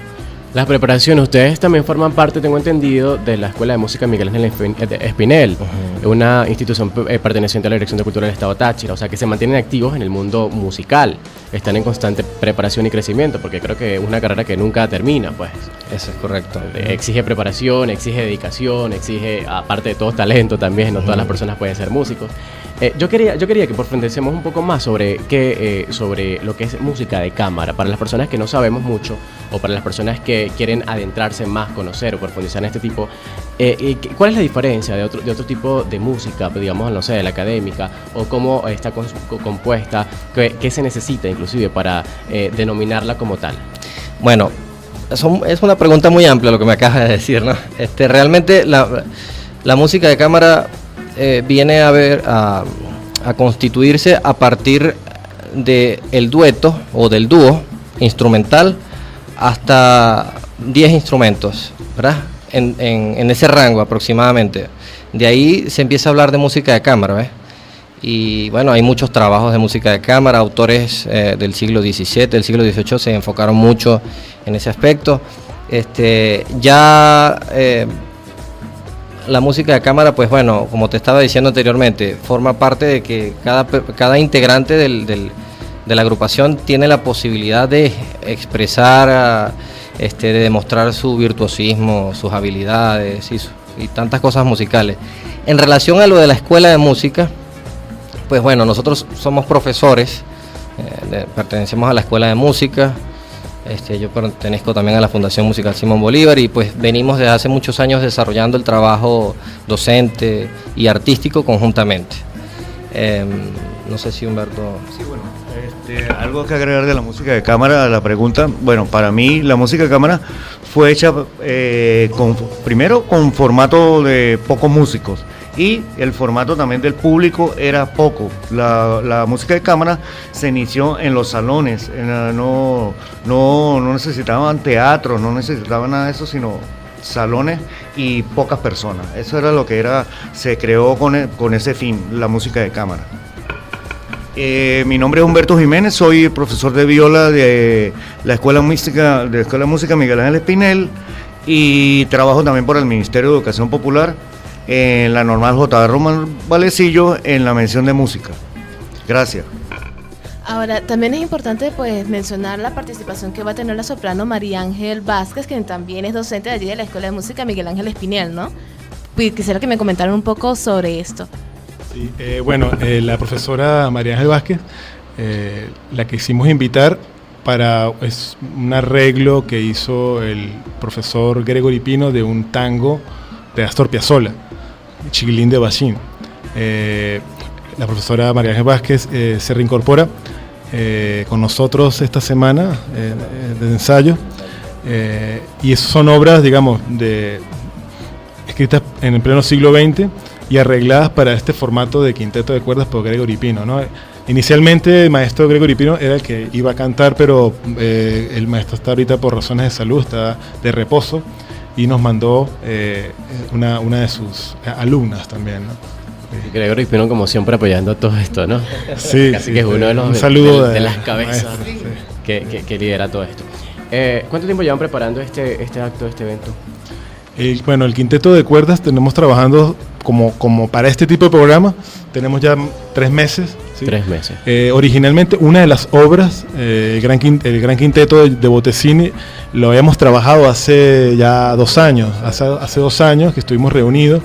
Las preparaciones, ustedes también forman parte, tengo entendido, de la Escuela de Música Miguel Ángel Espinel, una institución perteneciente a la Dirección de Cultura del Estado Táchira, o sea que se mantienen activos en el mundo musical, están en constante preparación y crecimiento, porque creo que es una carrera que nunca termina, pues. Eso es correcto. Exige preparación, exige dedicación, exige, aparte de todo, talento también, no todas las personas pueden ser músicos. Yo quería que profundicemos un poco más sobre lo que es música de cámara, para las personas que no sabemos mucho, o para las personas que quieren adentrarse más, conocer o profundizar en este tipo. ¿Cuál es la diferencia de otro tipo de música, digamos, no sé, de la académica, o cómo está compuesta, qué se necesita inclusive para denominarla como tal? Bueno, es una pregunta muy amplia lo que me acabas de decir, ¿no? Realmente la música de cámara viene a constituirse a partir del dueto o del dúo instrumental hasta 10 instrumentos, ¿verdad? En ese rango aproximadamente. De ahí se empieza a hablar de música de cámara, ¿ves? Y bueno, hay muchos trabajos de música de cámara, autores del siglo XVII, del siglo XVIII se enfocaron mucho en ese aspecto. La música de cámara, pues bueno, como te estaba diciendo anteriormente, forma parte de que cada integrante de la agrupación tiene la posibilidad de expresar, de demostrar su virtuosismo, sus habilidades y tantas cosas musicales. En relación a lo de la escuela de música, pues bueno, nosotros somos profesores, pertenecemos a la escuela de música. Yo pertenezco también a la Fundación Musical Simón Bolívar, y pues venimos desde hace muchos años desarrollando el trabajo docente y artístico conjuntamente. No sé si Humberto... Sí, bueno, algo que agregar de la música de cámara a la pregunta. Bueno, para mí la música de cámara fue hecha primero con formato de pocos músicos, y el formato también del público era poco. La música de cámara se inició en los salones, no necesitaban teatro, no necesitaban nada de eso, sino salones y pocas personas. Eso era lo que se creó con ese fin, la música de cámara. Mi nombre es Humberto Jiménez, soy profesor de viola de la Escuela de Música Miguel Ángel Espinel, y trabajo también por el Ministerio de Educación Popular en la Normal J. Román Valecillo en la mención de música. Gracias. Ahora, también es importante pues mencionar la participación que va a tener la soprano María Ángel Vázquez, quien también es docente de allí de la Escuela de Música Miguel Ángel Espinel, ¿no? Pues quisiera que me comentaran un poco sobre esto. Sí, la profesora María Ángel Vázquez, la quisimos invitar para un arreglo que hizo el profesor Gregory Pino de un tango de Astor Piazzolla, Chiquilín de Bachín. La profesora María Ángel Vázquez se reincorpora con nosotros esta semana de ensayo, Y esas son obras, digamos, escritas en el pleno siglo XX y arregladas para este formato de quinteto de cuerdas por Gregory Pino, ¿no? Inicialmente el maestro Gregory Pino era el que iba a cantar, pero el maestro está ahorita por razones de salud, está de reposo, y nos mandó una de sus alumnas también, ¿no? Gregory Pino, como siempre, apoyando todo esto, ¿no? Sí, Casi que es uno de los un saludo de las cabezas maestro, sí. que lidera todo esto. ¿Cuánto tiempo llevan preparando este acto, este evento? Bueno, el quinteto de cuerdas tenemos trabajando como para este tipo de programa, tenemos ya 3 meses. ¿sí? 3 meses. Originalmente una de las obras, el Gran Quinteto de Bottesini, lo habíamos trabajado hace ya 2 años, hace 2 años que estuvimos reunidos.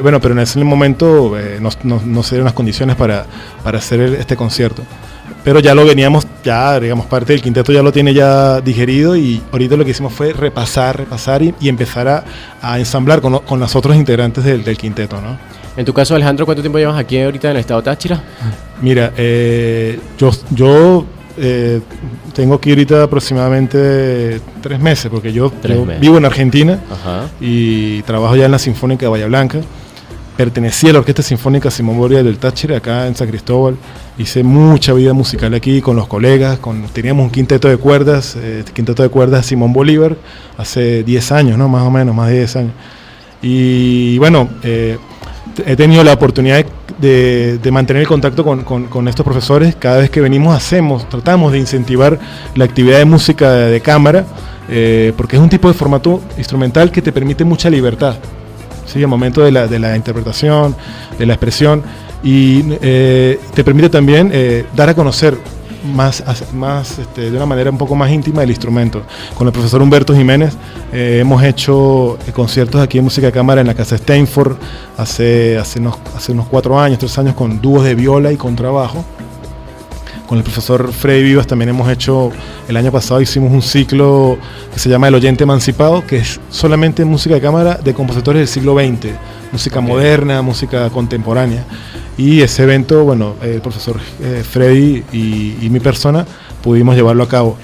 Bueno, pero en ese momento no se dieron las condiciones para hacer este concierto. Pero ya lo veníamos, ya digamos, parte del quinteto ya lo tiene ya digerido, y ahorita lo que hicimos fue repasar y empezar a ensamblar con los otros integrantes del quinteto, ¿no? En tu caso, Alejandro, ¿cuánto tiempo llevas aquí ahorita en el estado Táchira? Mira, yo tengo aquí ahorita aproximadamente 3 meses, porque yo vivo en Argentina. Ajá. Y trabajo ya en la Sinfónica de Bahía Blanca. Pertenecía a la Orquesta Sinfónica Simón Bolívar del Táchira, acá en San Cristóbal. Hice mucha vida musical aquí con los colegas. Teníamos un quinteto de cuerdas Simón Bolívar, hace 10 años, ¿no? Más o menos, más de 10 años. Y bueno, he tenido la oportunidad de mantener el contacto con estos profesores. Cada vez que venimos tratamos de incentivar la actividad de música de cámara, porque es un tipo de formato instrumental que te permite mucha libertad, ¿sí? Al momento de la interpretación, de la expresión, y te permite también dar a conocer más de una manera un poco más íntima el instrumento. Con el profesor Humberto Jiménez hemos hecho conciertos aquí en música de cámara en la Casa Steinfort hace unos 4 años, 3 años, con dúos de viola y contrabajo. Con el profesor Freddy Vivas también hemos hecho, el año pasado hicimos un ciclo que se llama El Oyente Emancipado, que es solamente música de cámara de compositores del siglo XX, música moderna, música contemporánea. Y ese evento, bueno, el profesor Freddy y mi persona pudimos llevarlo a cabo.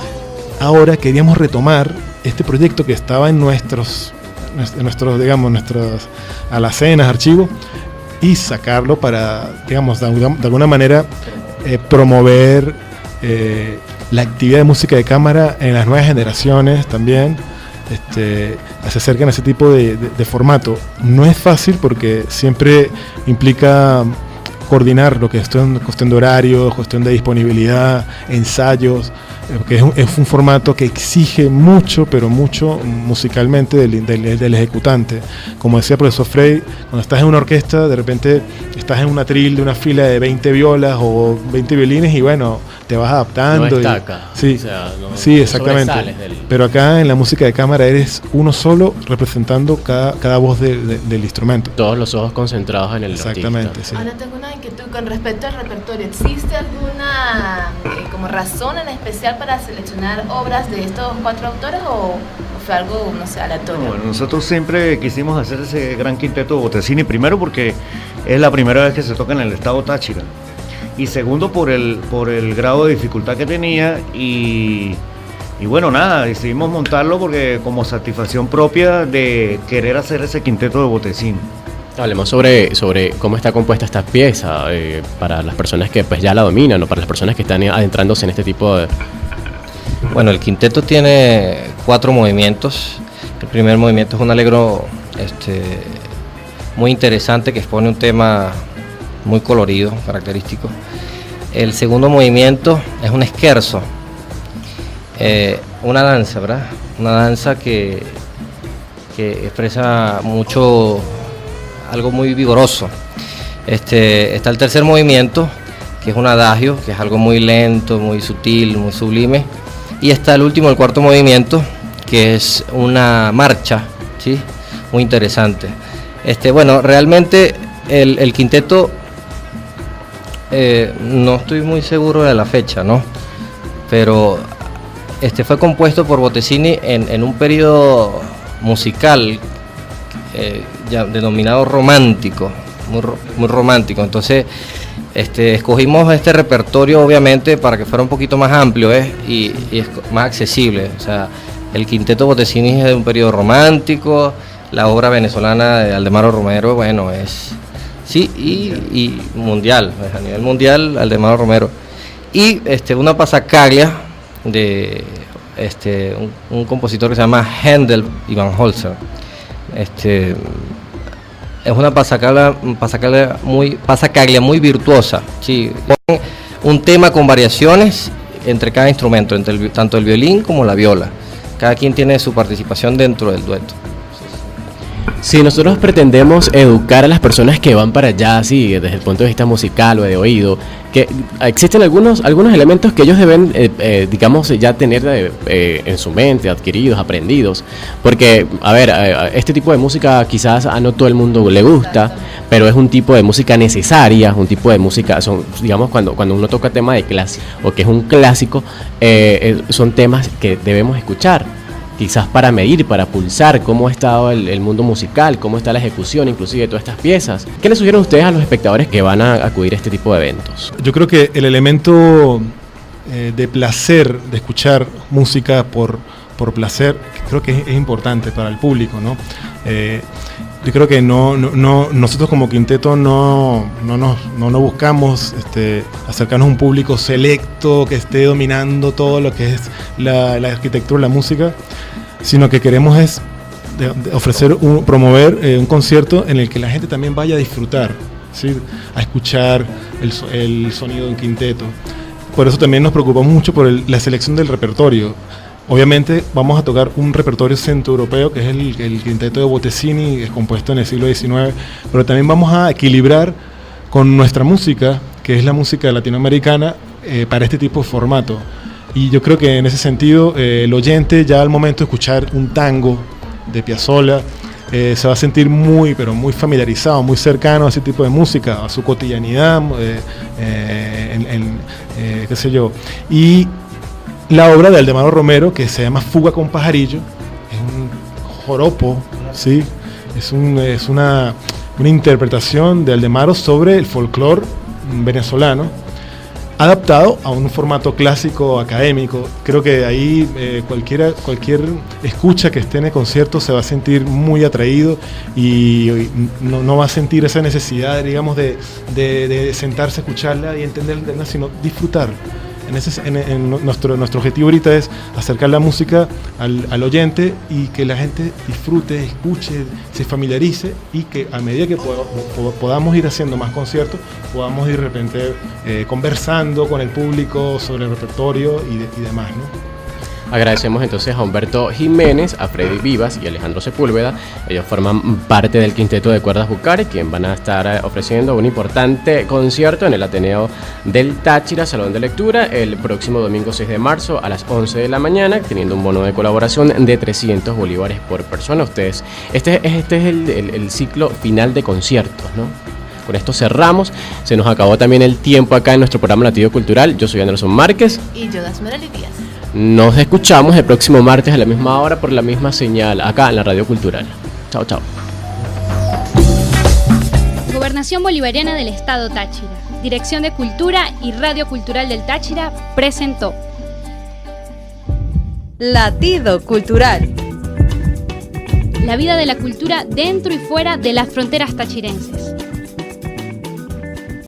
Ahora queríamos retomar este proyecto que estaba en nuestros digamos, nuestras alacenas, archivos, y sacarlo para, digamos, de alguna manera promover la actividad de música de cámara en las nuevas generaciones también. Se acercan a ese tipo de formato. No es fácil porque siempre implica coordinar lo que es cuestión de horario, cuestión de disponibilidad, ensayos, porque es un formato que exige mucho, pero mucho musicalmente del ejecutante. Como decía el profesor Frey, cuando estás en una orquesta, de repente estás en un atril de una fila de 20 violas o 20 violines y bueno, te vas adaptando. No destaca. Sí, o sea, sí, exactamente. Pero acá en la música de cámara eres uno solo representando cada voz del instrumento. Todos los ojos concentrados en el Exactamente, artista. sí. Ahora tengo una inquietud con respecto al repertorio. ¿Existe alguna como razón en especial para seleccionar obras de estos 4 autores o fue algo, no sé, aleatorio? Bueno, nosotros siempre quisimos hacer ese gran quinteto de Bottesini, primero porque es la primera vez que se toca en el estado Táchira, y segundo por el grado de dificultad que tenía, y bueno, nada, decidimos montarlo porque como satisfacción propia de querer hacer ese quinteto de Bottesini. Hablemos sobre cómo está compuesta esta pieza, para las personas que pues ya la dominan, o para las personas que están adentrándose en este tipo de... Bueno, el quinteto tiene 4 movimientos. El primer movimiento es un allegro muy interesante que expone un tema muy colorido, característico. El segundo movimiento es un scherzo, una danza, ¿verdad? Una danza que expresa mucho, algo muy vigoroso. Está el tercer movimiento, que es un adagio, que es algo muy lento, muy sutil, muy sublime. Y está el último, el cuarto movimiento, que es una marcha, ¿sí? Muy interesante. Bueno, realmente el quinteto, no estoy muy seguro de la fecha, ¿no? Pero fue compuesto por Bottesini en un periodo musical ya denominado romántico, muy romántico. Entonces escogimos este repertorio obviamente para que fuera un poquito más amplio y es más accesible. O sea, El quinteto Botecinis es de un periodo romántico, la obra venezolana de Aldemaro Romero, bueno, es... Sí, y mundial, a nivel mundial, Aldemaro Romero. Y una pasacaglia de un compositor que se llama Händel y Van Holzer. Es una pasacaglia muy virtuosa. Sí, un tema con variaciones entre cada instrumento, tanto el violín como la viola. Cada quien tiene su participación dentro del dueto. Si nosotros pretendemos educar a las personas que van para allá, así desde el punto de vista musical o de oído, que existen algunos elementos que ellos deben, digamos, ya tener en su mente, adquiridos, aprendidos, porque, a ver, este tipo de música quizás a no todo el mundo le gusta, pero es un tipo de música necesaria, un tipo de música, digamos, cuando uno toca tema de clásico, o que es un clásico, son temas que debemos escuchar. Quizás para medir, para pulsar cómo ha estado el mundo musical, cómo está la ejecución, inclusive de todas estas piezas. ¿Qué les sugieren ustedes a los espectadores que van a acudir a este tipo de eventos? Yo creo que el elemento de placer, de escuchar música por placer, creo que es importante para el público, ¿no? Yo creo que nosotros como quinteto no buscamos acercarnos a un público selecto que esté dominando todo lo que es la arquitectura, la música, sino que queremos es promover un concierto en el que la gente también vaya a disfrutar, ¿sí? A escuchar el sonido de un quinteto. Por eso también nos preocupamos mucho por la selección del repertorio. Obviamente vamos a tocar un repertorio centroeuropeo, que es el quinteto de Bottesini, es compuesto en el siglo XIX, pero también vamos a equilibrar con nuestra música, que es la música latinoamericana, para este tipo de formato. Y yo creo que en ese sentido, el oyente ya al momento de escuchar un tango de Piazzolla, se va a sentir muy, pero muy familiarizado, muy cercano a ese tipo de música, a su cotidianidad, qué sé yo. Y la obra de Aldemaro Romero, que se llama Fuga con Pajarillo, es un joropo, ¿sí? Es una interpretación de Aldemaro sobre el folclore venezolano, adaptado a un formato clásico académico. Creo que ahí cualquier escucha que esté en el concierto se va a sentir muy atraído y no va a sentir esa necesidad, digamos, de sentarse a escucharla y entenderla, sino disfrutar. Nuestro objetivo ahorita es acercar la música al oyente y que la gente disfrute, escuche, se familiarice y que a medida que podamos ir haciendo más conciertos, podamos ir de repente conversando con el público sobre el repertorio y demás, ¿no? Agradecemos entonces a Humberto Jiménez, a Freddy Vivas y a Alejandro Sepúlveda. Ellos forman parte del quinteto de cuerdas Bucare, quien van a estar ofreciendo un importante concierto en el Ateneo del Táchira, Salón de Lectura, el próximo domingo 6 de marzo a las 11 de la mañana, teniendo un bono de colaboración de 300 bolívares por persona. Ustedes, este es el ciclo final de conciertos, ¿no? Con esto cerramos. Se nos acabó también el tiempo acá en nuestro programa Latido Cultural. Yo soy Anderson Márquez. Y yo, Dasmerely Díaz. Nos escuchamos el próximo martes a la misma hora por la misma señal, acá en la Radio Cultural. Chao, chao. Gobernación Bolivariana del Estado Táchira, Dirección de Cultura y Radio Cultural del Táchira presentó Latido Cultural. La vida de la cultura dentro y fuera de las fronteras tachirenses.